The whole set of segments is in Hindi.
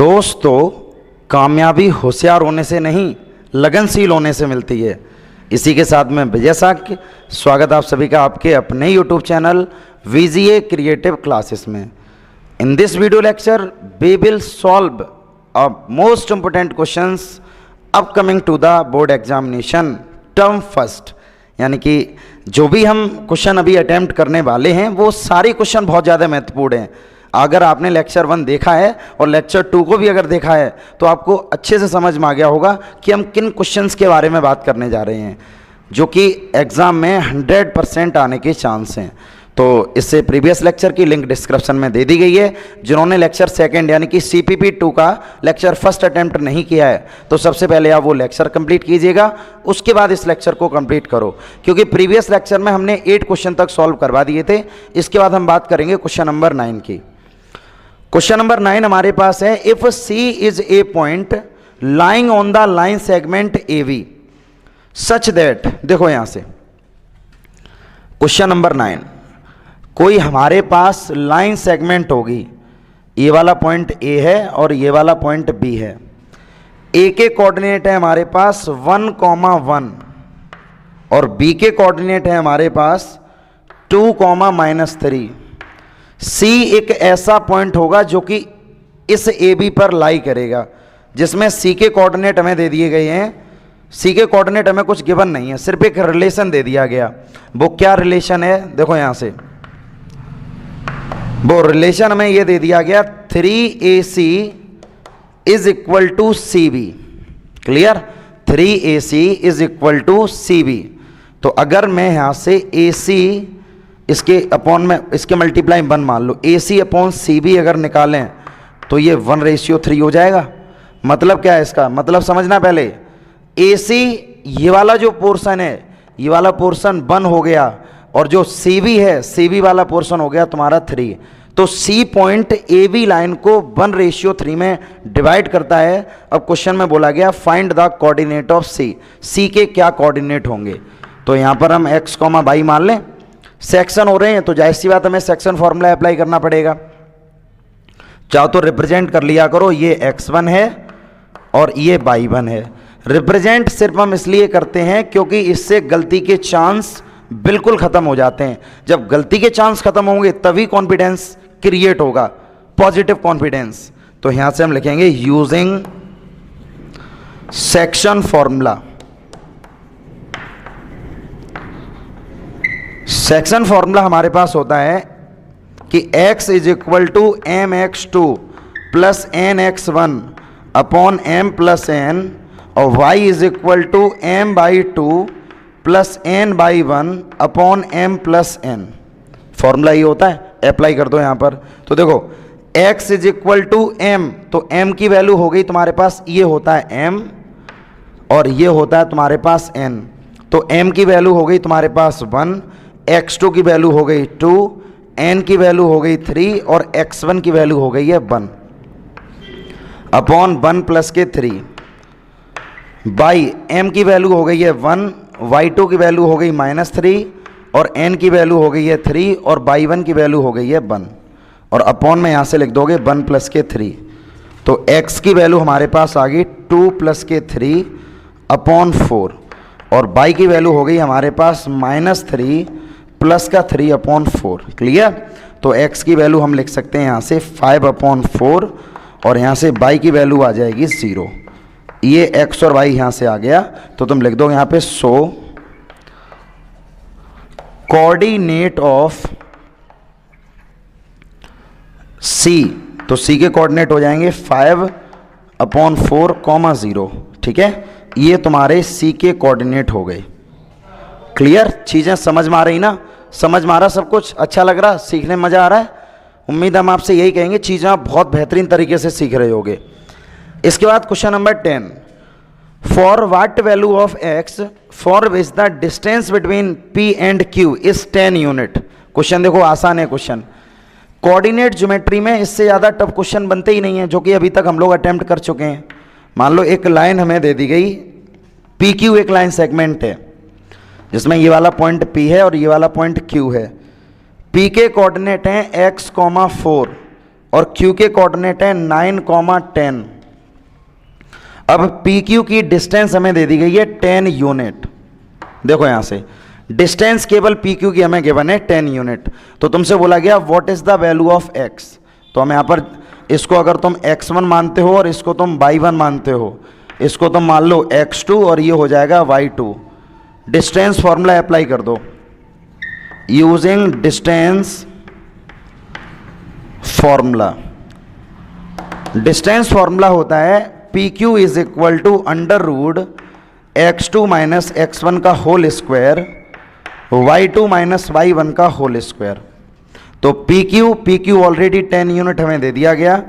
दोस्तों, कामयाबी होशियार होने से नहीं, लगनशील होने से मिलती है। इसी के साथ में विजय साक्य, स्वागत आप सभी का आपके अपने YouTube channel VGA creative classes में। In this video lecture we will solve a most important questions upcoming to the board examination term first. यानी कि जो भी हम क्वेश्चन अभी अटेम्प्ट करने वाले हैं वो सारे क्वेश्चन बहुत ज़्यादा महत्वपूर्ण हैं। अगर आपने लेक्चर 1 देखा है और लेक्चर 2 को भी अगर देखा है तो आपको अच्छे से समझ में आ गया होगा कि हम किन क्वेश्चंस के बारे में बात करने जा रहे हैं जो कि एग्ज़ाम में 100% आने के चांस हैं। तो इससे प्रीवियस लेक्चर की लिंक डिस्क्रिप्शन में दे दी गई है। जिन्होंने लेक्चर 2 यानी कि CPP 2 का लेक्चर फर्स्ट अटेम्प्ट नहीं किया है तो सबसे पहले आप वो लेक्चर कंप्लीट कीजिएगा, उसके बाद इस लेक्चर को कंप्लीट करो, क्योंकि प्रीवियस लेक्चर में हमने 8 क्वेश्चन तक सॉल्व करवा दिए थे। इसके बाद हम बात करेंगे क्वेश्चन नंबर 9 की। क्वेश्चन नंबर 9 हमारे पास है, if C is a point lying on the line segment AV such that. देखो यहां से क्वेश्चन नंबर 9, कोई हमारे पास लाइन सेगमेंट होगी, ये वाला पॉइंट A है और ये वाला पॉइंट B है। A के कोऑर्डिनेट है हमारे पास 1,1 और B के कोऑर्डिनेट है हमारे पास 2,-3। C एक ऐसा पॉइंट होगा जो कि इस AB पर लाई करेगा, जिसमें C के कोऑर्डिनेट हमें दे दिए गए हैं। C के कोऑर्डिनेट हमें कुछ गिवन नहीं है, सिर्फ एक रिलेशन दे दिया गया। वो क्या रिलेशन है, देखो यहां से वो रिलेशन हमें ये दे दिया गया 3AC is equal to CB। Clear, 3AC is equal to CB। तो अगर मैं यहां से AC इसके अपॉन में इसके मल्टीप्लाई 1 मान लो, AC अपॉन CB अगर निकालें तो ये 1:3 हो जाएगा। मतलब क्या है इसका, मतलब समझना पहले, AC ये वाला जो पोर्शन है ये वाला पोर्शन 1 हो गया और जो CB है CB वाला पोर्शन हो गया तुम्हारा 3। तो C पॉइंट AB लाइन को 1:3 में डिवाइड करता है। अब क्वेश्चन में बोला गया find the coordinate of C के क्या कोऑर्डिनेट होंगे। तो यहाँ पर हम x, y मान लें। सेक्शन हो रहे हैं तो जाहिर सी बात हमें सेक्शन फॉर्मूला अप्लाई करना पड़ेगा। चाहो तो रिप्रेजेंट कर लिया करो, ये x1 है और ये y1 है। रिप्रेजेंट सिर्फ हम इसलिए करते हैं क्योंकि इससे गलती के चांस बिल्कुल खत्म हो जाते हैं। जब गलती के चांस खत्म होंगे तभी कॉन्फिडेंस क्रिएट होगा, पॉजिटिव कॉन्फिडेंस। तो यहां से हम लिखेंगे using section formula. Section formula हमारे पास होता है कि x is equal to mx2 plus nx1 upon m plus n और y is equal to m/2 plus n/1 upon m plus n। Formula ये होता है, अप्लाई कर दो यहाँ पर। तो देखो x is equal to m, तो m की वैल्यू हो गई तुम्हारे पास, ये होता है m और ये होता है तुम्हारे पास n। तो m की वैल्यू हो गई तुम्हारे पास 1, x2 की वैल्यू हो गई 2, n की वैल्यू हो गई 3 और x1 की वैल्यू हो गई है 1 अपॉन 1 प्लस के 3 बाई m की वैल्यू हो गई है 1, y2 की वैल्यू हो गई -3 और n की वैल्यू हो गई है 3 और y1 की वैल्यू हो गई है 1 और अपॉन में यहाँ से लिख दोगे 1 प्लस के 3। तो x की वैल्यू हमारे पास आ गई 2 प्लस के 3 अपॉन 4 और y की वैल्यू हो गई हमारे पास -3 प्लस का 3 अपॉन 4। क्लियर, तो x की वैल्यू हम लिख सकते हैं यहाँ से 5 अपॉन 4 और यहाँ से y की वैल्यू आ जाएगी 0। ये x और y यहाँ से आ गया तो तुम लिख दो यहाँ पे सो कोऑर्डिनेट ऑफ C। तो C के कोऑर्डिनेट हो जाएंगे 5 अपॉन 4, 0। ठीक है, ये तुम्हारे C के कोऑर्डिनेट हो गए। क्लियर, चीज़ें समझ में आ रही ना, समझ में आ रहा सब कुछ, अच्छा लग रहा, सीखने में मज़ा आ रहा है। उम्मीद हम आपसे यही कहेंगे, चीज़ें आप बहुत बेहतरीन तरीके से सीख रहे होगे। इसके बाद question number 10, for what value of x for which the distance between P and Q is 10 unit. Question देखो आसान है क्वेश्चन, कोऑर्डिनेट ज्योमेट्री में इससे ज़्यादा टफ क्वेश्चन बनते ही नहीं है जो कि अभी तक हम लोग अटेम्प्ट कर चुके हैं। मान लो एक लाइन हमें दे दी गई, PQ एक लाइन सेगमेंट है जिसमें ये वाला पॉइंट P है और ये वाला पॉइंट Q है। P के कोऑर्डिनेट हैं x, 4 और Q के कोऑर्डिनेट है 9, 10। अब PQ की डिस्टेंस हमें दे दी गई है 10 यूनिट। देखो यहां से डिस्टेंस केवल PQ की हमें गिवन है 10 यूनिट। तो तुमसे बोला गया what is the value of x। तो हम यहां पर इसको अगर तुम x1 मानते हो और इसको तुम y1 मानते हो, इसको तुम मान लो x2 और ये हो जाएगा y2। डिस्टेंस फॉर्मूला अप्लाई कर दो using distance formula. Distance formula होता है PQ is equal to under root x2 minus x1 का whole square y2 minus y1 का होल स्क्वायर। तो PQ ऑलरेडी 10 यूनिट हमें दे दिया गया,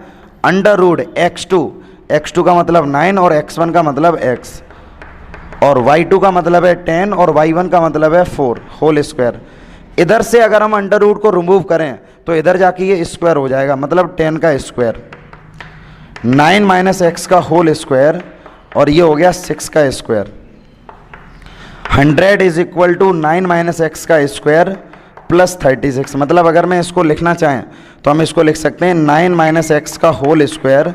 अंडर रूट x2 का मतलब 9 और x1 का मतलब x और y2 का मतलब है 10 और y1 का मतलब है 4 होल स्क्वायर। इधर से अगर हम अंडर रूट को रिमूव करें तो इधर जाके ये स्क्वायर हो जाएगा, मतलब 10 का स्क्वायर, 9 माइनस एक्स का होल स्क्वायर और ये हो गया 6 का square. 100 is equal to 9 minus x का स्क्वायर प्लस 36। मतलब अगर मैं इसको लिखना चाहें तो हम इसको लिख सकते हैं 9 माइनस एक्स का whole square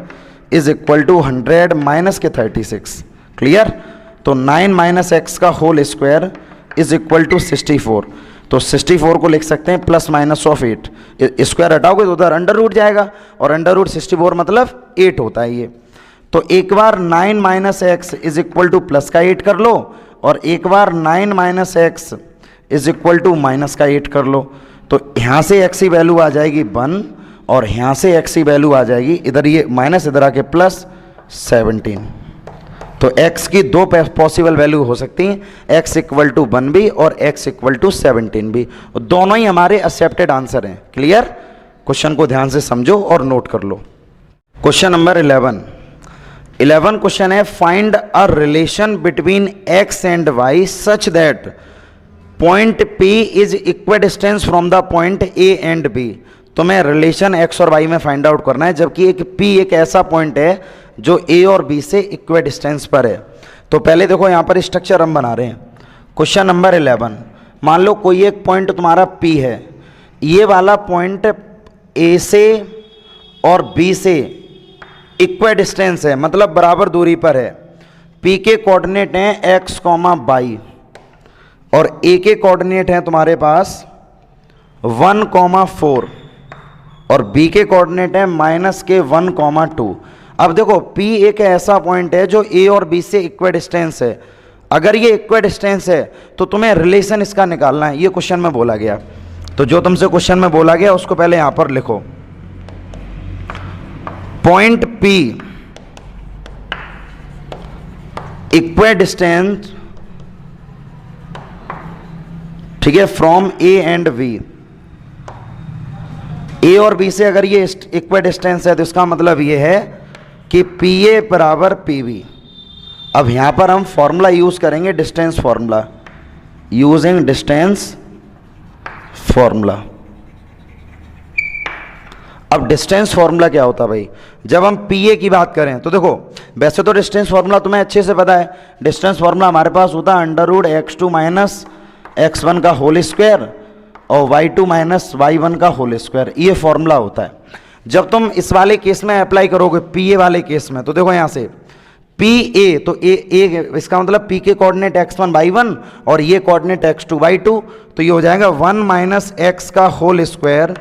is equal to 100 minus के 36। क्लियर। तो 9 माइनस एक्स का whole square is equal to 64। तो 64 को लिख सकते हैं प्लस माइनस ऑफ 8। स्क्वायर हटाओगे तो उधर अंडर रूट जाएगा और अंडर रूट 64 मतलब 8 होता है ये। तो एक बार 9 minus x is equal to plus का 8 कर लो और एक बार 9 minus x is equal to minus का 8 कर लो। तो यहाँ से एक्स की वैल्यू आ जाएगी 1 और यहाँ से एक्स की वैल्यू आ जाएगी, इधर ये माइनस इधर आके प्लस 17। तो x की दो पॉसिबल वैल्यू हो सकती हैं, x इक्वल टू 1 भी और x इक्वल टू 17 भी। दोनों ही हमारे एक्सेप्टेड आंसर हैं। क्लियर। क्वेश्चन को ध्यान से समझो और नोट कर लो। क्वेश्चन नंबर 11 क्वेश्चन है find a relation between x and y such that point P is equidistance from the point A and B। तुम्हें रिलेशन x और y में फाइंड आउट करना है, जबकि एक P एक ऐसा पॉइंट है जो A और B से इक्वल डिस्टेंस पर है। तो पहले देखो यहाँ पर स्ट्रक्चर हम बना रहे हैं। क्वेश्चन नंबर 11, मान लो कोई एक पॉइंट तुम्हारा P है, ये वाला पॉइंट A से और B से इक्वल डिस्टेंस है, मतलब बराबर दूरी पर है। P के कोऑर्डिनेट हैं x, y और A के कोऑर्डिनेट हैं तुम्हारे पास 1, 4 और B के कोऑर्डिनेट हैं -1, 2। अब देखो P एक ऐसा पॉइंट है जो A और B से इक्वल डिस्टेंस है। अगर ये इक्वल डिस्टेंस है तो तुम्हें रिलेशन इसका निकालना है, ये क्वेश्चन में बोला गया। तो जो तुमसे क्वेश्चन में बोला गया उसको पहले यहां पर लिखो। पॉइंट P इक्वल डिस्टेंस, ठीक है, from A and B। A और B से अगर ये इक्वल डिस्टेंस है तो इसका मतलब ये है कि PA बराबर PB। अब यहां पर हम फॉर्मूला यूज करेंगे distance formula, using distance formula. अब डिस्टेंस फॉर्मूला क्या होता है भाई, जब हम PA की बात करें तो देखो वैसे तो डिस्टेंस फॉर्मूला तुम्हें अच्छे से पता है। डिस्टेंस फॉर्मूला हमारे पास होता है under root x2 minus x1 का होल स्क्वायर और y2 माइनस y1 का होल स्क्वायर, ये फॉर्मूला होता है। जब तुम इस वाले केस में अप्लाई करोगे PA वाले केस में, तो देखो यहां से PA, तो A इसका मतलब P के कोऑर्डिनेट x1 y1 और ये कोऑर्डिनेट x2 y2, तो ये हो जाएगा 1 माइनस x का whole square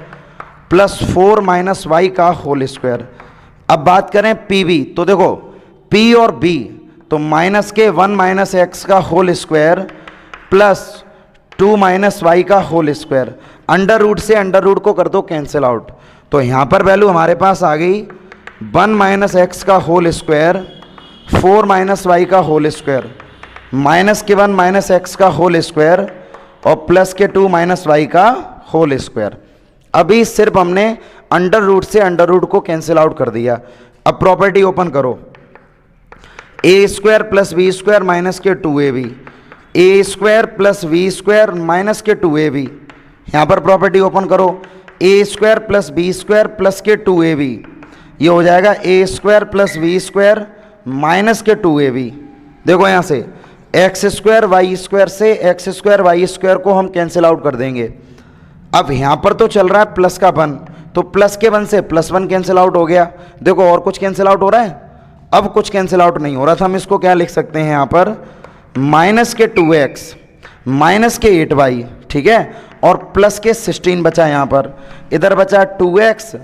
plus 4 minus y का होल स्क्वायर। अब बात करें PB, तो देखो P और B, तो माइनस के 1 माइनस x का whole square plus 2 minus y का होल स्क्वायर। अंडर रूट से अंडर रूट को कर दो कैंसिल आउट, तो यहाँ पर वैल्यू हमारे पास आ गई 1 माइनस एक्स का होल स्क्वायर 4 माइनस वाई का होल स्क्वायर, माइनस के 1 माइनस एक्स का होल स्क्वायर और प्लस के 2 माइनस वाई का होल स्क्वायर। अभी सिर्फ हमने अंडर रूट से अंडर रूट को कैंसिल आउट कर दिया। अब प्रॉपर्टी ओपन करो, a square plus b square minus के 2ab, a square plus we square minus के 2ab। यहाँ पर प्रॉपर्टी ओपन करो, a square plus b square plus के 2ab, ये हो जाएगा a square plus we square minus के 2ab। देखो यहाँ से एक्स स्क्वायर वाई स्क्वायर से एक्स स्क्वायर वाई स्क्वायर को हम कैंसिल आउट कर देंगे। अब यहाँ पर तो चल रहा है प्लस का 1, तो प्लस के 1 से +1 कैंसिल आउट हो गया। देखो और कुछ कैंसिल आउट हो रहा है, अब कुछ कैंसिल आउट नहीं हो रहा था। हम इसको क्या लिख सकते हैं यहाँ पर, माइनस के 2x माइनस के 8y, ठीक है, और प्लस के 16 बचा यहाँ पर, इधर बचा 2x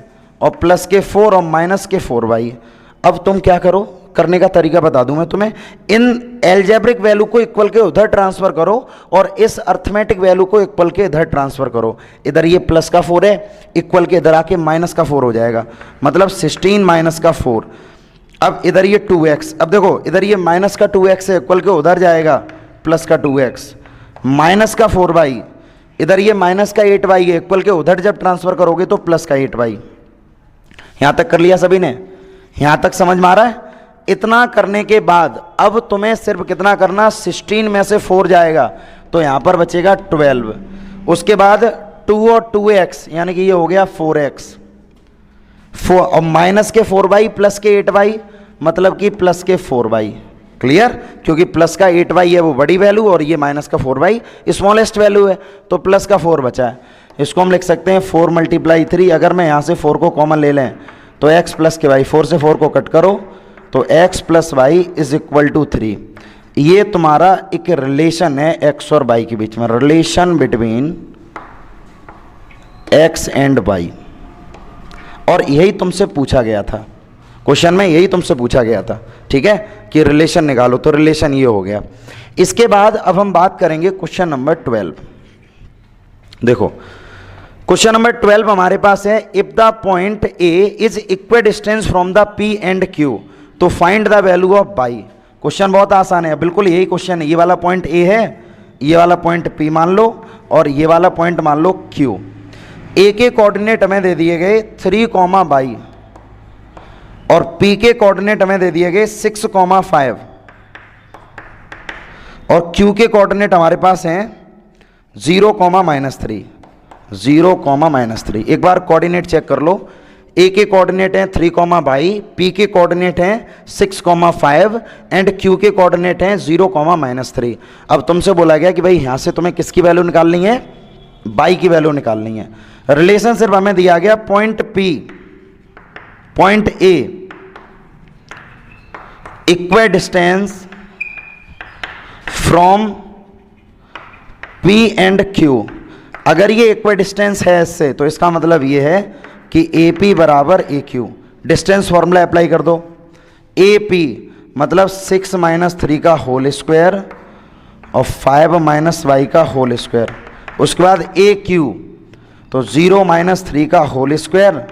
और प्लस के 4 और माइनस के 4y। अब तुम क्या करो, करने का तरीका बता दूं मैं तुम्हें, इन एल्जेब्रिक वैल्यू को इक्वल के उधर ट्रांसफर करो और इस अर्थमेटिक वैल्यू को इक्वल के इधर ट्रांसफर करो। इधर ये प्लस का 4 है, इक्वल के इधर आके माइनस का 4 हो जाएगा, मतलब 16 माइनस का 4। अब इधर ये 2x, अब देखो इधर ये माइनस का 2x है, इक्वल के उधर जाएगा प्लस का 2x, माइनस का 4y, इधर ये माइनस का 8y है, इक्वल के उधर जब ट्रांसफर करोगे तो प्लस का 8y। यहां तक कर लिया सभी ने, यहां तक समझ में आ रहा है? इतना करने के बाद अब तुम्हें सिर्फ कितना करना, 16 में से 4 जाएगा तो यहां पर बचेगा 12, उसके बाद 2 और 2x यानी कि ये हो गया 4x, और माइनस के 4y प्लस के 8y मतलब कि प्लस के 4y। क्लियर? क्योंकि प्लस का 8y है वो बड़ी वैल्यू और ये माइनस का 4y स्मॉलेस्ट वैल्यू है, तो प्लस का 4 बचा है। इसको हम लिख सकते हैं 4 × 3। अगर मैं यहाँ से 4 को कॉमन ले लें तो x प्लस के y, 4 से 4 को कट करो तो x plus y is equal to 3। ये तुम्हारा एक रिलेशन है x और y के बीच में, relation between x and y, और यही तुमसे पूछा गया था क्वेश्चन में, यही तुमसे पूछा गया था, ठीक है, कि रिलेशन निकालो, तो रिलेशन ये हो गया। इसके बाद अब हम बात करेंगे क्वेश्चन नंबर 12। देखो क्वेश्चन नंबर 12 हमारे पास है, if the point A is equidistance from the P and Q to find the value of y. Question बहुत आसान है, बिल्कुल यही क्वेश्चन है। ये वाला पॉइंट ए है, ये वाला पॉइंट पी मान लो और ये वाला पॉइंट मान लो क्यू। ए के कोऑर्डिनेट हमें दे दिए गए 3, बाई, और पी के कोऑर्डिनेट हमें दे दिए गए 6, 5, और क्यू के कोऑर्डिनेट हमारे पास हैं 0, -3, 0, -3। एक बार कोऑर्डिनेट चेक कर लो, ए के कोऑर्डिनेट हैं 3, बाई, पी के कोऑर्डिनेट हैं 6, 5 एंड क्यू के कोऑर्डिनेट हैं 0, -3। अब तुमसे बोला गया कि भाई यहां से तुम्हें किसकी वैल्यू निकालनी है, बाई की वैल्यू निकालनी है। रिलेशन सिर्फ हमें दिया गया point P, point A equidistance from P and Q. अगर ये इक्विडिस्टेंस है इससे तो इसका मतलब ये है कि ए पी बराबर ए क्यू। डिस्टेंस फॉर्मूला अप्लाई कर दो, ए पी मतलब 6 - 3 का होल स्क्वायर और 5 - y का होल स्क्वायर। उसके बाद ए क्यू तो 0 - 3 का होल स्क्वायर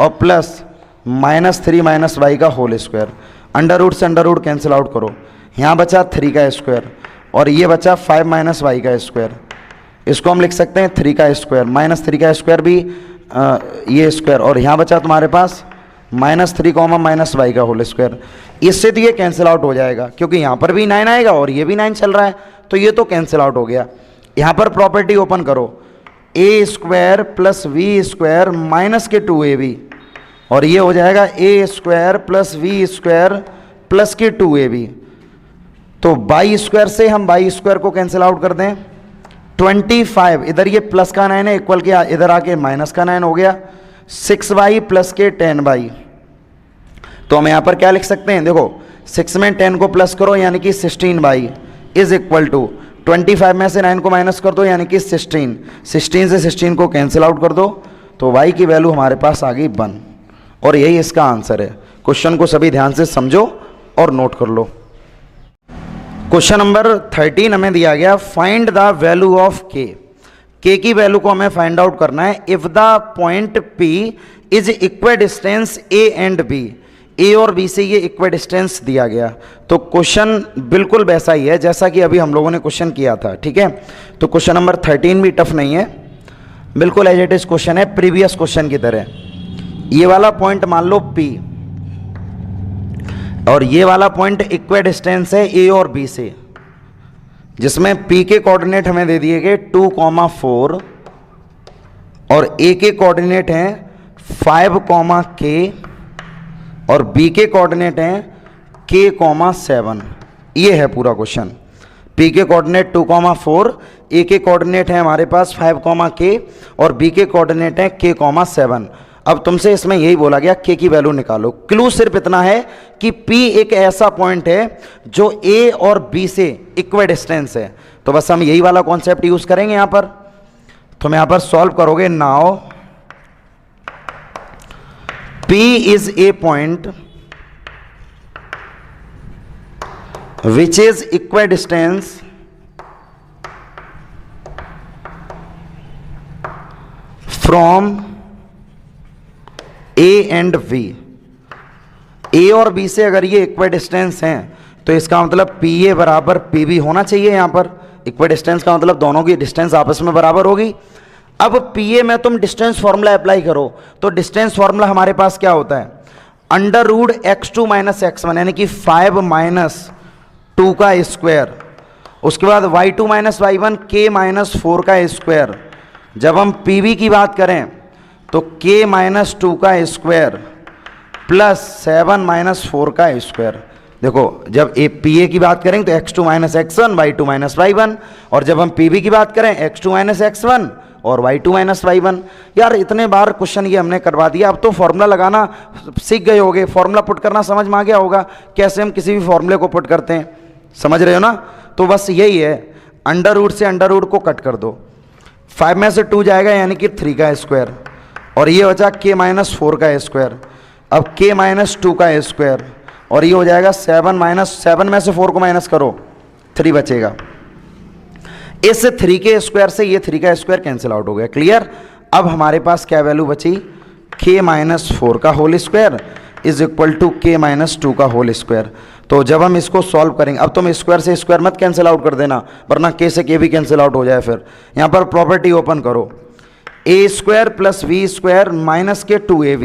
और प्लस -3 - y का होल स्क्वायर। अंडर रूट से अंडर रूट कैंसिल आउट करो, यहाँ बचा 3 का स्क्वायर और ये बचा 5 - y का स्क्वायर। इसको हम लिख सकते हैं 3 का स्क्वायर, -3 का स्क्वायर भी ये स्क्वायर, और यहाँ बचा तुम्हारे पास -3, -y का होल स्क्वायर। इससे तो ये कैंसिल आउट हो जाएगा क्योंकि यहाँ पर भी 9 आएगा और ये भी 9 चल रहा है, तो ये तो कैंसिल आउट हो गया। यहाँ पर प्रॉपर्टी ओपन करो, a square plus we square minus के 2ab, और ये हो जाएगा a square plus we square plus के 2ab। तो बाई स्क्वायर से हम बाई स्क्वायर को कैंसिल आउट कर दें, 25, इधर ये प्लस का 9 है, इक्वल के इधर आके माइनस का 9 हो गया, 6y प्लस के 10y। तो हम यहाँ पर क्या लिख सकते हैं, देखो 6 में 10 को प्लस करो यानी कि 16y इज इक्वल टू 25 में से 9 को माइनस कर दो यानी कि 16, 16 से 16 को कैंसिल आउट कर दो, तो y की वैल्यू हमारे पास आ गई 1, और यही इसका आंसर है। क्वेश्चन को सभी ध्यान से समझो और नोट कर लो। क्वेश्चन नंबर 13 हमें दिया गया, फाइंड द वैल्यू ऑफ के की वैल्यू को हमें फाइंड आउट करना है if the point P is equidistance A and B। A और B से ये इक्विडिस्टेंस दिया गया, तो क्वेश्चन बिल्कुल वैसा ही है जैसा कि अभी हम लोगों ने क्वेश्चन किया था, ठीक है। तो क्वेश्चन नंबर 13 भी टफ नहीं है, बिल्कुल एज इट इज क्वेश्चन है प्रीवियस क्वेश्चन की तरह। ये वाला पॉइंट मान लो P और ये वाला पॉइंट इक्विडिस्टेंस है A और B से, जिसमें P के कोऑर्डिनेट हमें दे दिए गए 2, 4 और A के कोऑर्डिनेट हैं 5, K और B के कोऑर्डिनेट हैं K, 7। ये है पूरा क्वेश्चन। P के कोऑर्डिनेट 2, 4, A के कोऑर्डिनेट है हमारे पास 5, K और B के कोऑर्डिनेट हैं K, 7। अब तुमसे इसमें यही बोला गया k की वैल्यू निकालो। क्लू सिर्फ इतना है कि p एक ऐसा पॉइंट है जो a और b से इक्वल डिस्टेंस है, तो बस हम यही वाला कॉन्सेप्ट यूज करेंगे यहां पर। तुम यहां पर सॉल्व करोगे, now p is a point which is equal distance from A and V। A और B से अगर ये इक्वल डिस्टेंस हैं तो इसका मतलब PA बराबर PB होना चाहिए। यहाँ पर इक्वल डिस्टेंस का मतलब दोनों की डिस्टेंस आपस में बराबर होगी। अब PA में तुम डिस्टेंस फॉर्मूला अप्लाई करो तो डिस्टेंस फॉर्मूला हमारे पास क्या होता है, under root x2 minus x1 यानी कि 5 माइनस 2 का स्क्वायर, उसके बाद y2 minus y1 k minus 4 का स्क्वायर। जब हम PB की बात करें तो k माइनस 2 का स्क्वायर प्लस 7 माइनस 4 का स्क्वायर। देखो जब PA की बात करें तो x2 minus x1 y2 minus y1, और जब हम PB की बात करें x2 माइनस x1 और y2 माइनस y1। यार इतने बार क्वेश्चन ये हमने करवा दिया, अब तो फॉर्मूला लगाना सीख गए होगे, फॉर्मूला पुट करना समझ में आ गया होगा, कैसे हम किसी भी फॉर्मूले को पुट करते हैं, समझ रहे हो ना। तो बस यही है, अंडर रूट से अंडर रूट को कट कर दो, 5 में से 2 जाएगा यानी कि 3 का स्क्वायर, और ये बचा k माइनस 4 का स्क्वायर। अब k माइनस 2 का स्क्वायर, और ये हो जाएगा 7 माइनस 7 में से 4 को माइनस करो, 3 बचेगा। इस 3 के स्क्वायर से ये 3 का स्क्वायर कैंसिल आउट हो गया, क्लियर। अब हमारे पास क्या वैल्यू बची, k माइनस 4 का whole square is equal to k minus 2 का होल स्क्वायर। तो जब हम इसको सॉल्व करेंगे, अब तुम स्क्वायर से स्क्वायर मत कैंसिल आउट कर देना, वरना k से k भी कैंसिल आउट हो जाए। फिर यहाँ पर प्रॉपर्टी ओपन करो, a square plus we square minus के 2ab,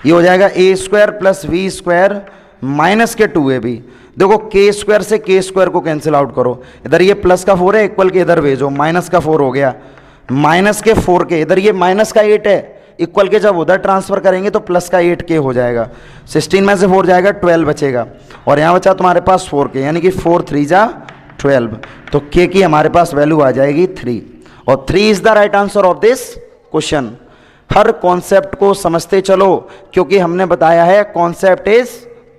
ये हो जाएगा a square plus we square minus के 2ab। देखो k स्क्वायर से k स्क्वायर को कैंसिल आउट करो, इधर ये प्लस का 4 है, इक्वल के इधर भेजो, माइनस का 4 हो गया, माइनस के 4 के इधर ये माइनस का 8 है, इक्वल के जब उधर ट्रांसफर करेंगे तो प्लस का 8k हो जाएगा, 16 में से 4 जाएगा 12 बचेगा, और यहाँ बचा तुम्हारे पास 4k यानी कि 4 3 जा 12, तो k की हमारे पास वैल्यू आ जाएगी 3, और 3 is the right answer of this question. Her concept को समझते चलो, क्योंकि हमने बताया है कॉन्सेप्ट इज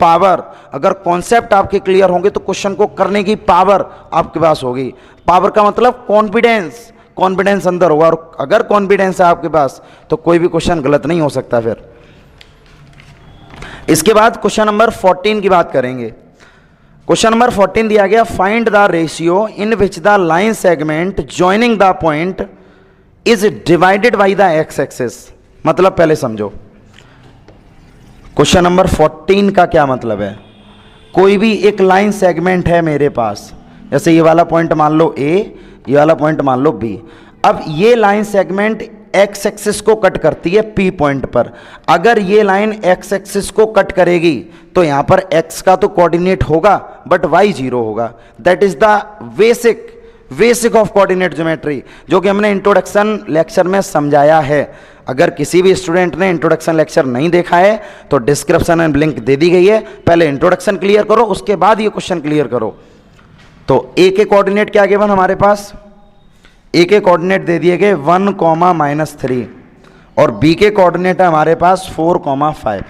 पावर। अगर कॉन्सेप्ट आपके क्लियर होंगे तो क्वेश्चन को करने की पावर आपके पास होगी। पावर का मतलब कॉन्फिडेंस, कॉन्फिडेंस अंदर होगा, और अगर कॉन्फिडेंस है आपके पास तो कोई भी क्वेश्चन गलत नहीं हो सकता। फिर इसके बाद क्वेश्चन नंबर 14 की बात करेंगे। क्वेश्चन नंबर 14 दिया गया, find the ratio in which the line segment joining the point is divided by the x axis. मतलब पहले समझो क्वेश्चन नंबर 14 का क्या मतलब है। कोई भी एक लाइन सेगमेंट है मेरे पास, जैसे ये वाला पॉइंट मान लो A, ये वाला पॉइंट मान लो B। अब ये लाइन सेगमेंट एक्स एक्सिस को कट करती है P पॉइंट पर। अगर ये लाइन एक्स एक्सिस को कट करेगी तो यहां पर x का तो कोऑर्डिनेट होगा बट y 0 होगा। That is the basic of coordinate geometry, जो कि हमने इंट्रोडक्शन लेक्चर में समझाया है। अगर किसी भी स्टूडेंट ने इंट्रोडक्शन लेक्चर नहीं देखा है तो डिस्क्रिप्शन में लिंक दे दी गई है, पहले इंट्रोडक्शन क्लियर करो, उसके बाद ये क्वेश्चन क्लियर करो। तो a के कोऑर्डिनेट क्या गिवन हमारे पास, a के कोऑर्डिनेट दे दिए गए 1, -3, और b के कोऑर्डिनेट है हमारे पास 4, 5।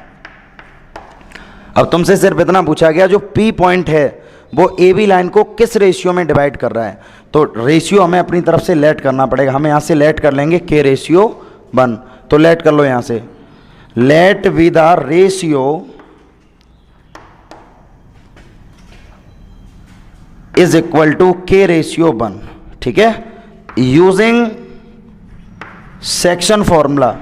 अब तुमसे सिर्फ इतना पूछा गया, जो p पॉइंट है वो ए बी लाइन को किस रेशियो में डिवाइड कर रहा है। तो रेशियो हमें अपनी तरफ से लेट करना पड़ेगा। हम यहाँ से लेट कर लेंगे k/1, तो लेट कर लो यहाँ से, let with the ratio is equal to k/1, ठीक है, यूजिंग सेक्शन फॉर्मूला।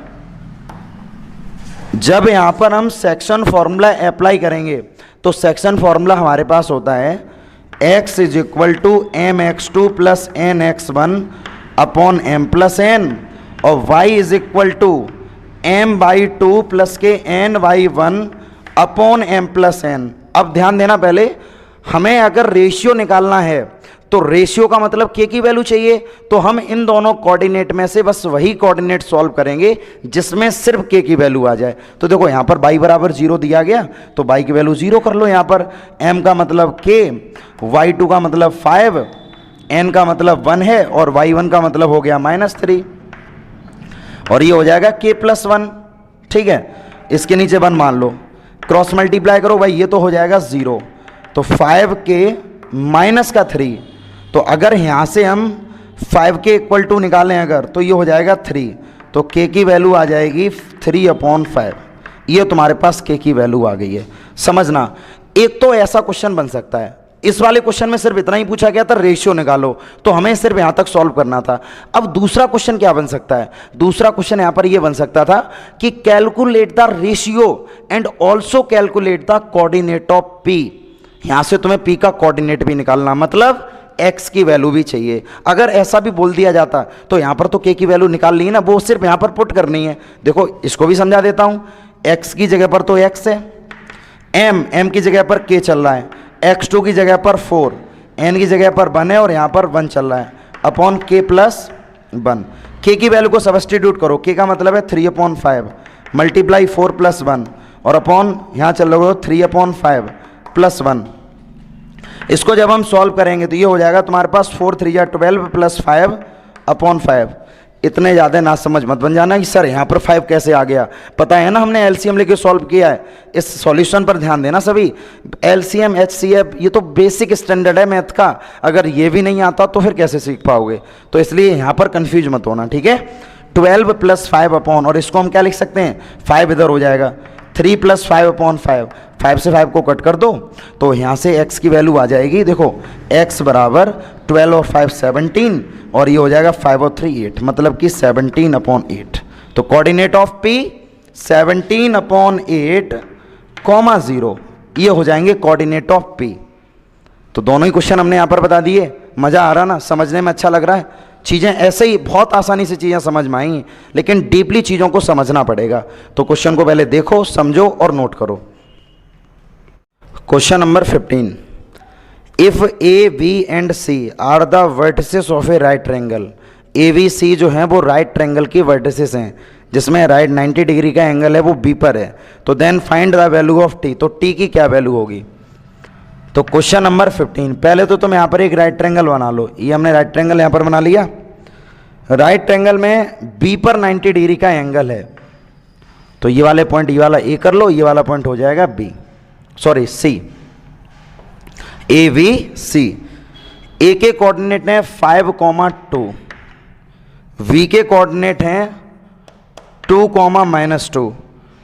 जब यहां पर हम सेक्शन फॉर्मूला अप्लाई करेंगे तो सेक्शन फॉर्मूला हमारे पास होता है x is equal to mx2 plus nx1 upon m plus n, और y is equal to m/2 plus के ny1 upon m plus n। अब ध्यान देना, पहले हमें अगर रेशियो निकालना है तो रेशियो का मतलब k की वैल्यू चाहिए, तो हम इन दोनों कोऑर्डिनेट में से बस वही कोऑर्डिनेट सॉल्व करेंगे जिसमें सिर्फ k की वैल्यू आ जाए। तो देखो यहाँ पर y बराबर 0 दिया गया तो y की वैल्यू 0 कर लो। यहाँ पर m का मतलब k, y2 का मतलब 5, n का मतलब 1 है, और y1 का मतलब हो गया -3, और ये हो जाएगा k+1। ठीक है। इसके नीचे 1 मान लो, क्रॉस मल्टीप्लाई करो भाई, ये तो हो जाएगा 0, तो 5 के माइनस का 3, तो अगर यहाँ से हम 5 के इक्वल टू निकालें अगर, तो ये हो जाएगा 3, तो k की वैल्यू आ जाएगी 3/5। ये तुम्हारे पास k की वैल्यू आ गई है। समझना, एक तो ऐसा क्वेश्चन बन सकता है, इस वाले क्वेश्चन में सिर्फ इतना ही पूछा गया था रेशियो निकालो, तो हमें सिर्फ यहाँ तक सॉल्व करना था। अब दूसरा क्वेश्चन क्या बन सकता है, दूसरा क्वेश्चन यहाँ पर ये बन सकता था कि calculate the ratio and also calculate the coordinate of p। यहाँ से तुम्हें p का कोऑर्डिनेट भी निकालना, मतलब x की वैल्यू भी चाहिए। अगर ऐसा भी बोल दिया जाता तो यहाँ पर तो k की वैल्यू निकाल ली है ना, वो सिर्फ यहाँ पर पुट करनी है। देखो इसको भी समझा देता हूँ, x की जगह पर तो x है, m की जगह पर k चल रहा है, x2 की जगह पर 4, n की जगह पर 1 है और यहाँ पर 1 चल रहा है, अपॉन k प्लस 1। k की वैल्यू को सब्स्टिट्यूट करो, k का मतलब है 3/5 मल्टीप्लाई 4 प्लस 1 और अपॉन यहाँ चल रहा है 3/5 प्लस 1। इसको जब हम सॉल्व करेंगे तो ये हो जाएगा तुम्हारे पास 4 3 या 12 प्लस 5/5। इतने ज़्यादा ना समझ मत बन जाना कि सर यहाँ पर 5 कैसे आ गया, पता है ना हमने एलसीएम लेके सॉल्व किया है। इस सॉल्यूशन पर ध्यान देना सभी, एलसीएम एचसीएफ ये तो बेसिक स्टैंडर्ड है मैथ का, अगर ये भी नहीं आता तो फिर कैसे सीख पाओगे, तो इसलिए यहाँ पर कन्फ्यूज मत होना, ठीक है। 12 प्लस 5 अपॉन, और इसको हम क्या लिख सकते हैं, 5 इधर हो जाएगा, 3 प्लस 5/5, 5 से 5 को कट कर दो तो यहाँ से x की वैल्यू आ जाएगी। देखो x बराबर 12 और 5 17, और ये हो जाएगा 5 और 3 8, मतलब कि 17/8। तो कोऑर्डिनेट ऑफ p 17/8, 0, ये हो जाएंगे कोऑर्डिनेट ऑफ p। तो दोनों ही क्वेश्चन हमने यहाँ पर बता दिए। मज़ा आ रहा ना, समझने में अच्छा लग रहा है, चीज़ें ऐसे ही बहुत आसानी से चीज़ें समझ में आएंगी, लेकिन डीपली चीज़ों को समझना पड़ेगा। तो क्वेश्चन को पहले देखो, समझो और नोट करो। Question number 15, if A B and C are the vertices of a right triangle. A B C जो है वो राइट ट्रायंगल की वर्टिसेस हैं, जिसमें राइट 90 डिग्री का एंगल है वो बी पर है। तो then find the value of t, तो टी की क्या वैल्यू होगी। तो क्वेश्चन नंबर 15, पहले तो तुम यहाँ पर एक राइट ट्रायंगल बना लो। ये हमने राइट ट्रायंगल यहाँ पर बना लिया। राइट ट्रायंगल में बी पर 90 डिग्री का एंगल है, तो ये वाले पॉइंट, ये वाला ए कर लो, ये वाला पॉइंट हो जाएगा B, sorry C, A B C. A के कोऑर्डिनेट हैं 5,2, वी के कोऑर्डिनेट हैं 2,-2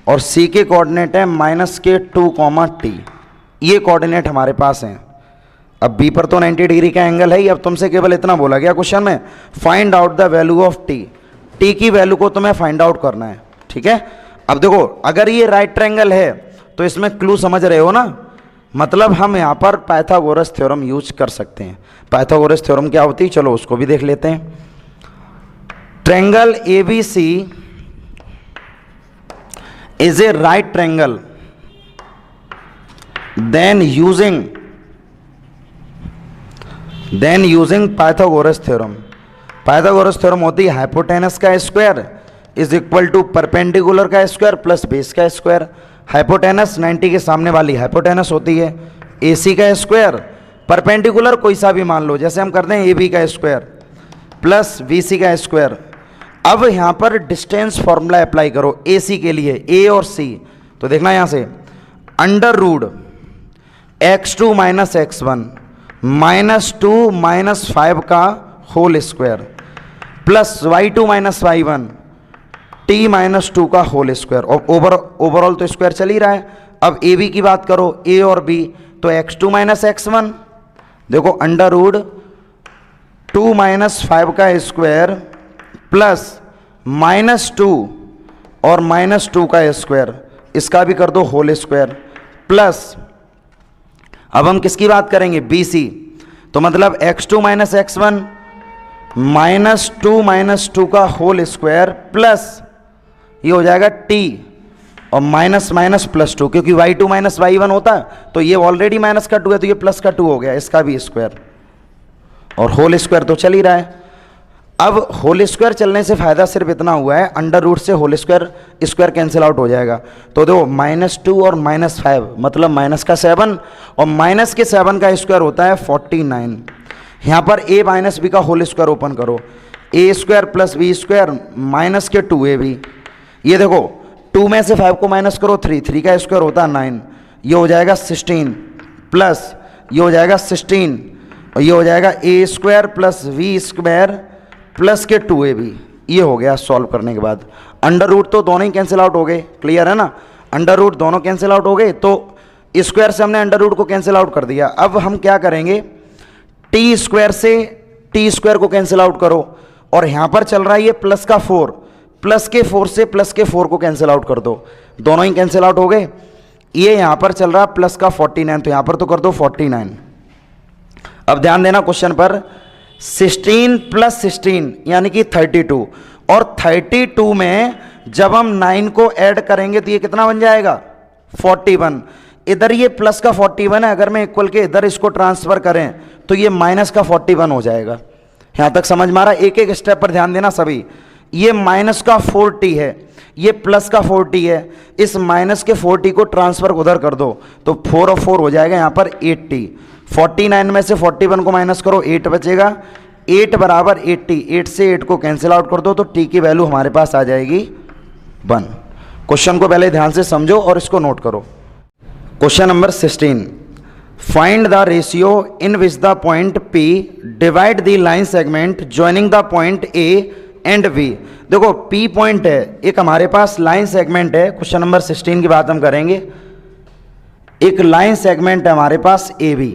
और सी के कोऑर्डिनेट हैं -2, ये कोऑर्डिनेट हमारे पास हैं। अब बी पर तो 90 डिग्री का एंगल है ही, अब तुमसे केवल इतना बोला गया क्वेश्चन में, find out the value of T. T की वैल्यू को तुम्हें फाइंड आउट करना है, ठीक है। अब देखो अगर ये राइट ट्रायंगल है तो इसमें क्लू समझ रहे हो ना, मतलब हम यहाँ पर पाइथागोरस थ्योरम यूज कर सकते हैं। पाइथागोरस थ्योरम क्या होती है, चलो उसको भी देख लेते हैं। Triangle A B C is a right triangle, then using Pythagoras theorem. Pythagoras theorem होती है हाइपोटेनस का square is equal to perpendicular का स्क्वायर प्लस बेस का स्क्वायर। हाइपोटेनस 90 के सामने वाली हाइपोटेनस होती है, AC का स्क्वायर, परपेंडिकुलर कोई सा भी मान लो, जैसे हम करते हैं AB का स्क्वायर प्लस BC का स्क्वायर। अब यहाँ पर डिस्टेंस फॉर्मूला अप्लाई करो AC के लिए, A और C। तो देखना यहाँ से under root x2 minus x1 -2 -5 का whole square plus y2 minus y1 t -2 का होल स्क्वायर। और ओवरऑल तो स्क्वायर चल ही रहा है। अब ए बी की बात करो, a और b, तो x2 माइनस x1, देखो अंडर रूट 2 -5 का स्क्वायर प्लस -2 और -2 का स्क्वायर, इसका भी कर दो होल स्क्वायर प्लस, अब हम किसकी बात करेंगे, BC, तो मतलब x2 माइनस x1 -2 का होल स्क्वायर प्लस ये हो जाएगा t और माइनस माइनस प्लस 2, क्योंकि y2 माइनस y1 होता है तो ये ऑलरेडी माइनस का 2 है तो ये प्लस का 2 हो गया, इसका भी स्क्वायर, और होल स्क्वायर तो चल ही रहा है। अब होल स्क्वायर चलने से फायदा सिर्फ इतना हुआ है, अंडर रूट से होल स्क्वायर कैंसिल आउट हो जाएगा। तो देखो -2 और -5 मतलब माइनस का 7 और माइनस के 7 का स्क्वायर होता है 49। यहाँ पर a माइनस बी का होल स्क्वायर ओपन करो, a² plus b square minus के 2ab। ये देखो 2 में से 5 को माइनस करो 3, 3 का स्क्वायर होता है 9, ये हो जाएगा 16 प्लस ये हो जाएगा 16 और ये हो जाएगा a square plus we square plus के 2ab। ये हो गया सॉल्व करने के बाद। अंडर रूट तो दोनों ही कैंसिल आउट हो गए, क्लियर है ना, अंडर रूट दोनों कैंसिल आउट हो गए, तो स्क्वायर से हमने अंडर रूट को कैंसिल आउट कर दिया। अब हम क्या करेंगे, टी स्क्वायर से टी स्क्वायर को कैंसिल आउट करो, और यहाँ पर चल रहा है ये प्लस का 4, प्लस के 4 से प्लस के 4 को कैंसिल आउट कर दो, दोनों ही कैंसिल आउट हो गए। ये यहाँ पर चल रहा है प्लस का 49, तो यहाँ पर तो कर दो 49। अब ध्यान देना क्वेश्चन पर, 16 प्लस 16 यानी कि 32, और 32 में जब हम 9 को ऐड करेंगे तो ये कितना बन जाएगा 41। इधर ये प्लस का 41 है, अगर मैं इक्वल के इधर इसको ट्रांसफर करें तो ये माइनस का 41 हो जाएगा। यहाँ तक समझ में आ रहा है? एक एक स्टेप पर ध्यान देना सभी। ये माइनस का 40 है, ये प्लस का 40 है, इस माइनस के 40 को ट्रांसफर उधर कर दो तो 4 और 4 हो जाएगा यहाँ पर 80। 49 में से 41 को माइनस करो 8 बचेगा, 8 बराबर 80, 8 से 8 को कैंसिल आउट कर दो तो टी की वैल्यू हमारे पास आ जाएगी 1। क्वेश्चन को पहले ध्यान से समझो और इसको नोट करो। Question number 16, find the ratio in which the point P divide the line segment joining the point A and V। देखो P पॉइंट है, एक हमारे पास लाइन सेगमेंट है, क्वेश्चन नंबर 16 की बात हम करेंगे। एक लाइन सेगमेंट है हमारे पास AB,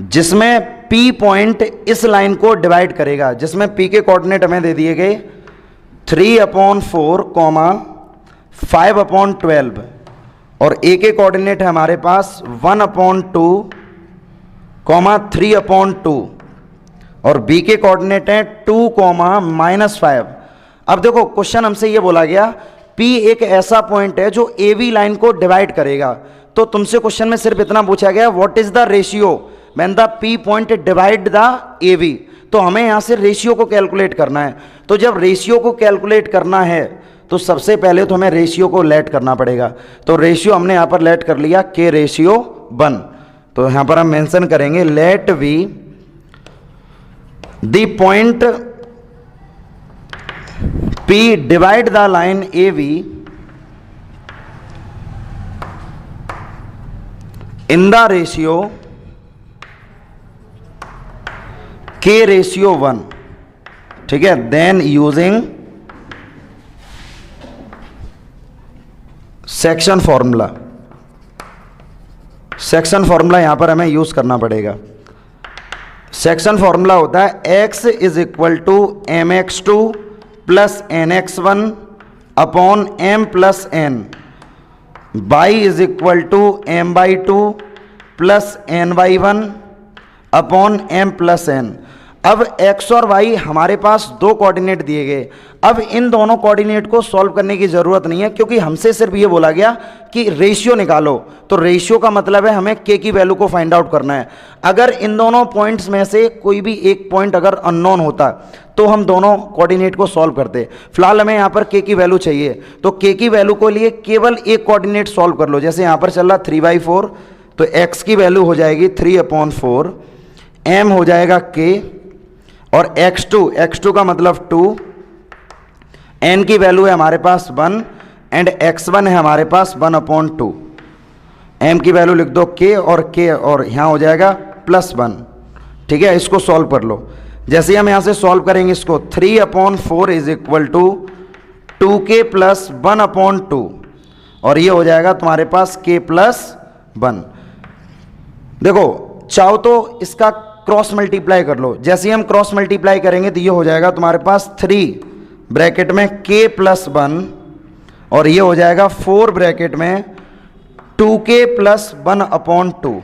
जिसमें P पॉइंट इस लाइन को डिवाइड करेगा, जिसमें P के कोऑर्डिनेट हमें दे दिए गए 3/4, 5/12, और A के कोऑर्डिनेट है हमारे पास 1/2, 3/2, और B के कोऑर्डिनेट है 2, -5। अब देखो क्वेश्चन हमसे ये बोला गया P एक ऐसा पॉइंट है जो AB लाइन को डिवाइड करेगा, तो तुमसे क्वेश्चन में सिर्फ इतना पूछा गया what is the ratio when the P point divide the AB। तो हमें यहाँ से रेशियो को कैलकुलेट करना है। तो जब रेशियो को कैलकुलेट करना है तो सबसे पहले तो हमें रेशियो को लेट करना पड़ेगा। तो रेशियो हमने यहाँ पर लेट कर लिया K रेशियो 1। तो यहाँ पर हम मेंशन करेंगे let V the point P divide the line AB in the ratio K ratio 1। ठीक है, then using section formula, section formula यहां पर हमें यूज करना पड़ेगा। सेक्शन फॉर्मूला होता है x is equal to mx2 plus nx1 upon m plus n, y is equal to m/2 plus n/1 upon m plus n। अब x और y हमारे पास दो कोऑर्डिनेट दिए गए। अब इन दोनों कोऑर्डिनेट को सॉल्व करने की ज़रूरत नहीं है, क्योंकि हमसे सिर्फ ये बोला गया कि रेशियो निकालो। तो रेशियो का मतलब है हमें k की वैल्यू को फाइंड आउट करना है। अगर इन दोनों पॉइंट्स में से कोई भी एक पॉइंट अगर अननोन होता तो हम दोनों कोऑर्डिनेट को सॉल्व करते। फिलहाल हमें यहाँ पर k की वैल्यू चाहिए, तो k की वैल्यू को लिए केवल एक कोऑर्डिनेट सॉल्व कर लो। जैसे यहाँ पर चल रहा 3/4, तो x की वैल्यू हो जाएगी 3/4, m हो जाएगा k, और x2 का मतलब 2, n की वैल्यू है हमारे पास 1 एंड x1 है हमारे पास 1/2। m की वैल्यू लिख दो k और यहाँ हो जाएगा +1। ठीक है, इसको सॉल्व कर लो। जैसे ही हम यहाँ से सॉल्व करेंगे इसको, 3/4 इज इक्वल टू 2k + 1/2, और ये हो जाएगा तुम्हारे पास k + 1। देखो चाहो तो इसका क्रॉस मल्टीप्लाई कर लो। जैसे ही हम क्रॉस मल्टीप्लाई करेंगे तो ये हो जाएगा तुम्हारे पास 3 ब्रैकेट में k + 1, और ये हो जाएगा 4 ब्रैकेट में 2k + 1/2।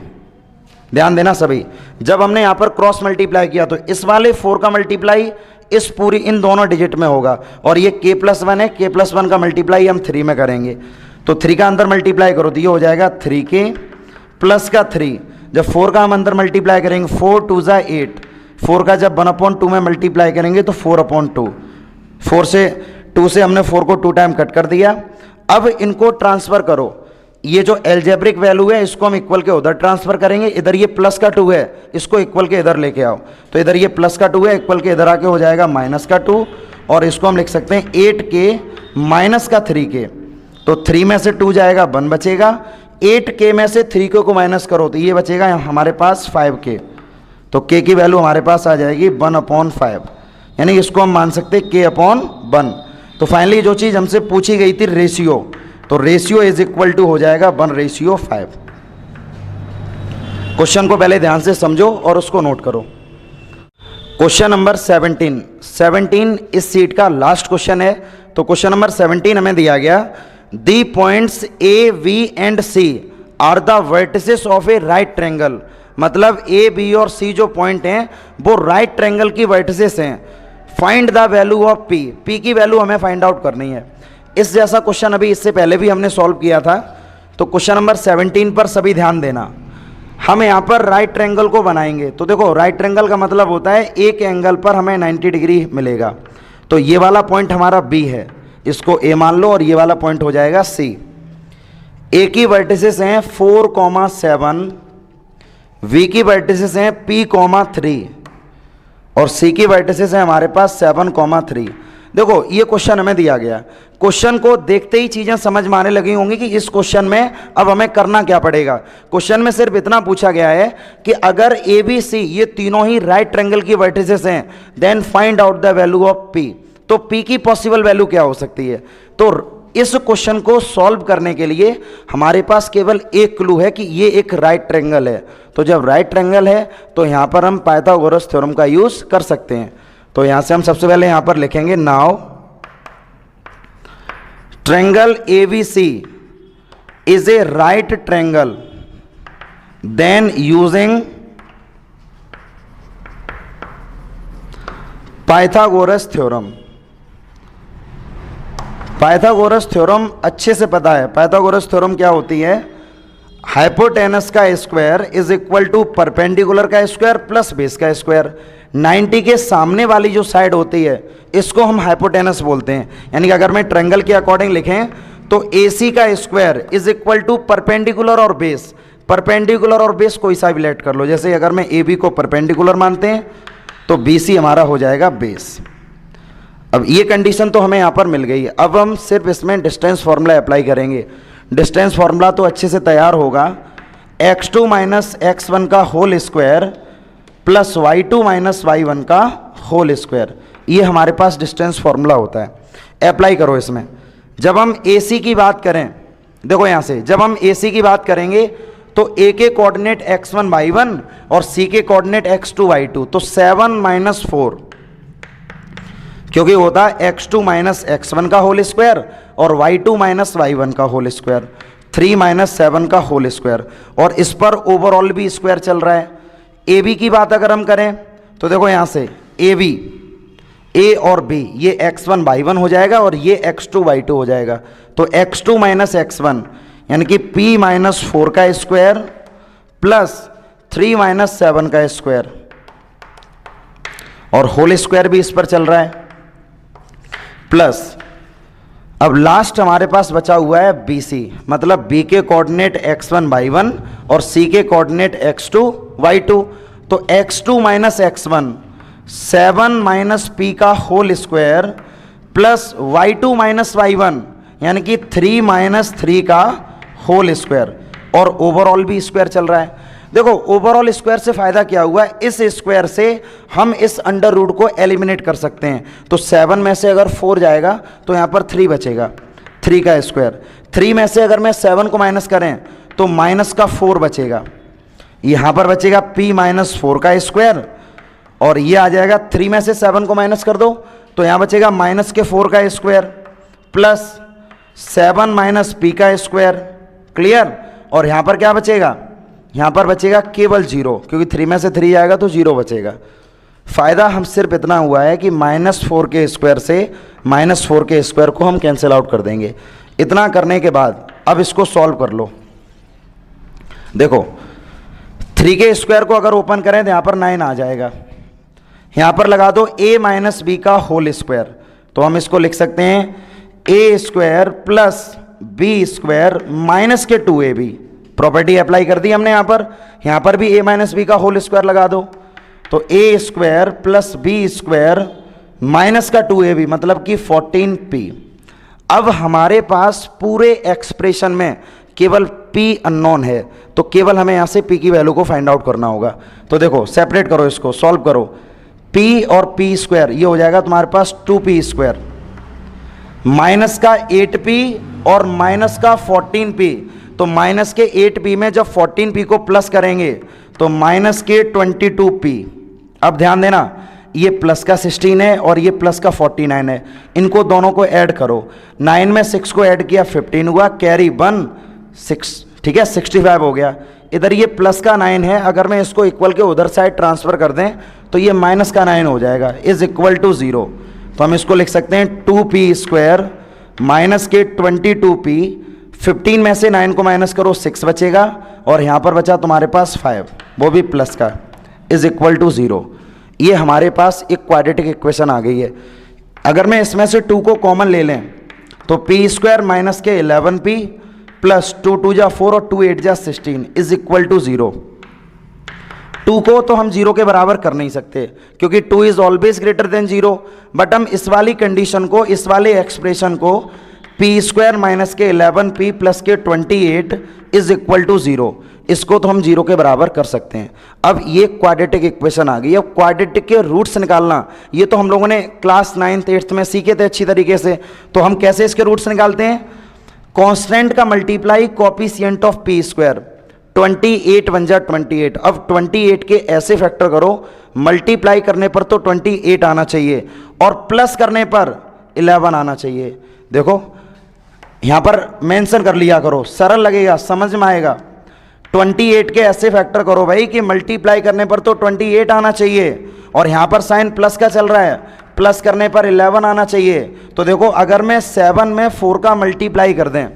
ध्यान देना सभी, जब हमने यहाँ पर क्रॉस मल्टीप्लाई किया तो इस वाले 4 का मल्टीप्लाई इस पूरी इन दोनों डिजिट में होगा, और ये k + 1 है, k + 1 का मल्टीप्लाई हम 3 में करेंगे। तो 3 का अंदर मल्टीप्लाई करो तो ये हो जाएगा 3k प्लस का 3। जब 4 का हम अंदर मल्टीप्लाई करेंगे 4 2 = 8, 4 का जब 1/2 में मल्टीप्लाई करेंगे तो 4/2। 2 से हमने 4 को 2 टाइम कट कर दिया। अब इनको ट्रांसफ़र करो, ये जो एल्जेब्रिक वैल्यू है इसको हम इक्वल के उधर ट्रांसफ़र करेंगे। इधर ये प्लस का 2 है, इसको इक्वल के इधर लेके आओ, तो इधर ये प्लस का 2 है, इक्वल के इधर आके हो जाएगा -2, और इसको हम लिख सकते हैं 8k माइनस का 3k। तो 3 में से 2 जाएगा 1 बचेगा, 8k में से 3k को माइनस करो तो ये बचेगा हमारे पास 5k। तो k की वैल्यू हमारे पास आ जाएगी 1/5, यानी इसको हम मान सकते हैं k/1। तो फाइनली जो चीज़ हमसे पूछी गई थी रेशियो, तो रेशियो इज इक्वल टू हो जाएगा 1:5। क्वेश्चन को पहले ध्यान से समझो और उसको नोट करो। क्वेश्चन नंबर 17 इस सीट का लास्ट क्वेश्चन है। तो क्वेश्चन नंबर 17 हमें दिया गया, the points A B and C are the vertices of a right triangle. मतलब ए बी और सी जो पॉइंट हैं वो राइट ट्रायंगल की वर्टिसेस हैं। Find the value of p, p की वैल्यू हमें फाइंड आउट करनी है। इस जैसा क्वेश्चन अभी इससे पहले भी हमने सॉल्व किया था। तो क्वेश्चन नंबर 17 पर सभी ध्यान देना। हम यहाँ पर राइट ट्रायंगल को बनाएंगे। तो देखो राइट ट्रायंगल का मतलब होता है एक एंगल पर हमें 90 डिग्री मिलेगा। तो ये वाला पॉइंट हमारा बी है, इसको ए मान लो, और ये वाला पॉइंट हो जाएगा सी। ए की वर्टिसेस हैं 4,7, वी की वर्टिसेस हैं P,3 और सी की वर्टिसेस हैं हमारे पास 7,3। देखो ये क्वेश्चन हमें दिया गया, क्वेश्चन को देखते ही चीज़ें समझ में आने लगी होंगी कि इस क्वेश्चन में अब हमें करना क्या पड़ेगा। क्वेश्चन में सिर्फ इतना पूछा गया है कि अगर ए बी सी ये तीनों ही राइट ट्रायंगल की वर्टिसेस हैं, then find out the value of p. तो पी की पॉसिबल वैल्यू क्या हो सकती है। तो इस क्वेश्चन को सॉल्व करने के लिए हमारे पास केवल एक क्लू है कि ये एक राइट ट्रायंगल है। तो जब राइट ट्रायंगल है तो यहाँ पर हम पाइथागोरस थ्योरम का यूज़ कर सकते हैं। तो यहाँ से हम सबसे पहले यहाँ पर लिखेंगे, now triangle ABC is a right triangle, then using Pythagoras theorem. Pythagoras theorem अच्छे से पता है। पाइथागोरस थ्योरम क्या होती है, हाइपोटेनस का square is equal to perpendicular का स्क्वायर प्लस बेस का स्क्वायर। 90 के सामने वाली जो साइड होती है इसको हम हाइपोटेनस बोलते हैं। यानी कि अगर मैं ट्रायंगल के अकॉर्डिंग लिखें तो AC का square is equal to perpendicular और बेस। परपेंडिकुलर और बेस कोई सा भी लेट कर लो, जैसे अगर मैं AB को परपेंडिकुलर मानते हैं तो BC हमारा हो जाएगा बेस। अब ये कंडीशन तो हमें यहाँ पर मिल गई है। अब हम सिर्फ इसमें डिस्टेंस फार्मूला अप्लाई करेंगे। डिस्टेंस फार्मूला तो अच्छे से तैयार होगा, x2 माइनस x1 का whole square plus y2 minus y1 का होल स्क्वायर। ये हमारे पास डिस्टेंस फार्मूला होता है। अप्लाई करो इसमें। जब हम AC की बात करें, देखो यहाँ से जब हम AC की बात करेंगे तो A के कोऑर्डिनेट x1 y1 और C के कोऑर्डिनेट x2 y2। तो 7 माइनस 4, क्योंकि होता है x2 माइनस x1 का होल स्क्वायर और y2 माइनस y1 का होल स्क्वायर, 3 माइनस 7 का होल स्क्वायर, और इस पर ओवरऑल भी स्क्वायर चल रहा है। AB की बात अगर हम करें तो देखो यहाँ से AB, A और B ये x1 y1 हो जाएगा और ये x2 y2 हो जाएगा। तो x2 माइनस x1 यानी कि P माइनस 4 का स्क्वायर प्लस 3 माइनस 7 का स्क्वायर, और होल स्क्वायर भी इस पर चल रहा है, प्लस अब लास्ट हमारे पास बचा हुआ है BC। मतलब B के कोऑर्डिनेट x1 y1 और C के कोऑर्डिनेट x2 y2। तो x2 minus x1 7 minus P का whole square plus y2 minus y1 यानी कि 3 माइनस 3 का होल स्क्वायर, और ओवरऑल भी स्क्वायर चल रहा है। देखो ओवरऑल स्क्वायर से फ़ायदा क्या हुआ, इस स्क्वायर से हम इस अंडर रूट को एलिमिनेट कर सकते हैं। तो 7 में से अगर 4 जाएगा तो यहाँ पर 3 बचेगा, 3 का स्क्वायर। 3 में से अगर मैं 7 को माइनस करें तो माइनस का 4 बचेगा, यहाँ पर बचेगा P माइनस 4 का स्क्वायर, और ये आ जाएगा 3 में से 7 को माइनस कर दो तो यहाँ बचेगा माइनस के 4 का स्क्वायर प्लस 7 माइनस P का स्क्वायर। क्लियर। और यहाँ पर क्या बचेगा, यहाँ पर बचेगा केवल 0, क्योंकि 3 में से 3 जाएगा तो 0 बचेगा। फ़ायदा हम सिर्फ इतना हुआ है कि -4 के स्क्वायर से -4 के स्क्वायर को हम कैंसिल आउट कर देंगे। इतना करने के बाद अब इसको सॉल्व कर लो। देखो 3 के स्क्वायर को अगर ओपन करें तो यहाँ पर 9 आ जाएगा। यहाँ पर लगा दो a माइनस बी का होल स्क्वायर, तो हम इसको लिख सकते हैं a square plus b square minus के 2ab। प्रॉपर्टी अप्लाई कर दी हमने यहाँ पर भी a माइनस बी का होल स्क्वायर लगा दो, तो a square plus b square minus का 2ab मतलब कि 14p। अब हमारे पास पूरे एक्सप्रेशन में केवल p अननोन है, तो केवल हमें यहाँ से p की वैल्यू को फाइंड आउट करना होगा। तो देखो सेपरेट करो, इसको सॉल्व करो, p और p स्क्वायर ये हो जाएगा तुम्हारे पास 2p स्क्वायर, माइनस का 8p और माइनस का 14p। तो माइनस के 8p में जब 14p को प्लस करेंगे तो माइनस के 22p। अब ध्यान देना, ये प्लस का 16 है और ये प्लस का 49 है, इनको दोनों को ऐड करो। 9 में 6 को ऐड किया 15 हुआ, कैरी 1 6, ठीक है 65 हो गया। इधर ये प्लस का 9 है, अगर मैं इसको इक्वल के उधर साइड ट्रांसफर कर दें तो ये माइनस का 9 हो जाएगा, इज इक्वल टू 0। तो हम इसको लिख सकते हैं 2p स्क्वायर माइनस के 22p, 15 में से 9 को माइनस करो 6 बचेगा, और यहाँ पर बचा तुम्हारे पास 5, वो भी प्लस का, इज इक्वल टू 0। ये हमारे पास एक क्वाड्रेटिक इक्वेशन आ गई है। अगर मैं इसमें से 2 को कॉमन ले लें तो p स्क्वायर माइनस के 11p प्लस 2 2 जा 4 और 2 8 जा 16 इज इक्वल टू 0। 2 को तो हम 0 के बराबर कर नहीं सकते क्योंकि 2 is always greater than 0, but हम इस वाली कंडीशन को, इस वाले एक्सप्रेशन को p स्क्वायर माइनस के 11p प्लस के 28 इज इक्वल टू 0, इसको तो हम 0 के बराबर कर सकते हैं। अब ये क्वाड्रेटिक इक्वेशन आ गई। अब क्वाड्रेटिक के रूट्स निकालना, ये तो हम लोगों ने क्लास 9th 8th में सीखे थे अच्छी तरीके से। तो हम कैसे इसके रूट्स निकालते हैं? कांस्टेंट का multiply coefficient of p square, 28 1 जा 28। अब 28 के ऐसे फैक्टर करो, मल्टीप्लाई करने पर तो 28 आना चाहिए और प्लस करने पर 11 आना चाहिए। देखो यहाँ पर मेंशन कर लिया करो, सरल लगेगा, समझ में आएगा। 28 के ऐसे फैक्टर करो भाई कि मल्टीप्लाई करने पर तो 28 आना चाहिए, और यहाँ पर साइन प्लस का चल रहा है, प्लस करने पर 11 आना चाहिए। तो देखो अगर मैं 7 में 4 का मल्टीप्लाई कर दें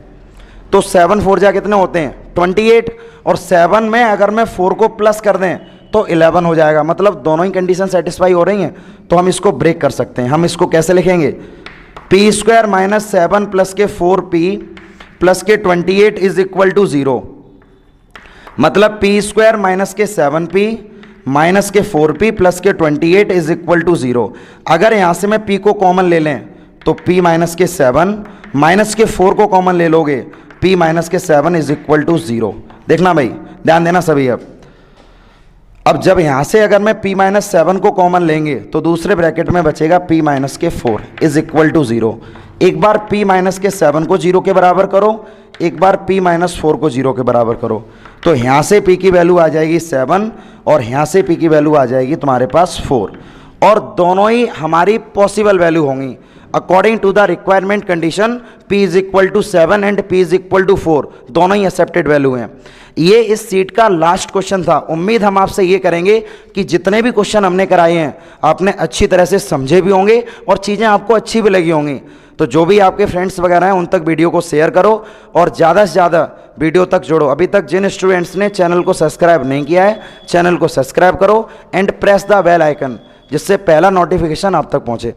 तो 7 4 जा कितने होते हैं 28, और 7 में अगर मैं 4 को प्लस कर दें तो 11 हो जाएगा, मतलब दोनों ही कंडीशन सेटिस्फाई हो रही हैं। तो हम इसको ब्रेक कर सकते हैं। हम इसको कैसे लिखेंगे? p स्क्वायर माइनस 7 प्लस के 4p प्लस के 28 इज इक्वल टू 0, मतलब p स्क्वायर माइनस के 7p माइनस के 4p प्लस के 28 इज इक्वल टू 0। अगर यहाँ से मैं p को कॉमन ले लें तो p माइनस के 7 माइनस के 4 को कॉमन ले लोगे, p माइनस के 7 इज इक्वल टू 0। देखना भाई, ध्यान देना सभी। अब जब यहाँ से अगर मैं p माइनस 7 को कॉमन लेंगे तो दूसरे ब्रैकेट में बचेगा p माइनस के 4 इज इक्वल टू 0। एक बार p माइनस के 7 को 0 के बराबर करो, एक बार p माइनस 4 को 0 के बराबर करो, तो यहाँ से p की वैल्यू आ जाएगी 7 और यहाँ से p की वैल्यू आ जाएगी तुम्हारे पास 4, और दोनों ही हमारी पॉसिबल वैल्यू होंगी। According to the requirement condition p is equal to 7 and p is equal to 4, दोनों ही एक्सेप्टेड वैल्यू हैं। ये इस सीट का लास्ट क्वेश्चन था। उम्मीद हम आपसे ये करेंगे कि जितने भी क्वेश्चन हमने कराए हैं आपने अच्छी तरह से समझे भी होंगे और चीज़ें आपको अच्छी भी लगी होंगी। तो जो भी आपके फ्रेंड्स वगैरह हैं उन तक वीडियो को शेयर करो और ज़्यादा से ज़्यादा वीडियो तक जोड़ो। अभी तक जिन स्टूडेंट्स ने चैनल को सब्सक्राइब नहीं किया है, चैनल को सब्सक्राइब करो and press the bell icon, जिससे पहला नोटिफिकेशन आप तक पहुँचे।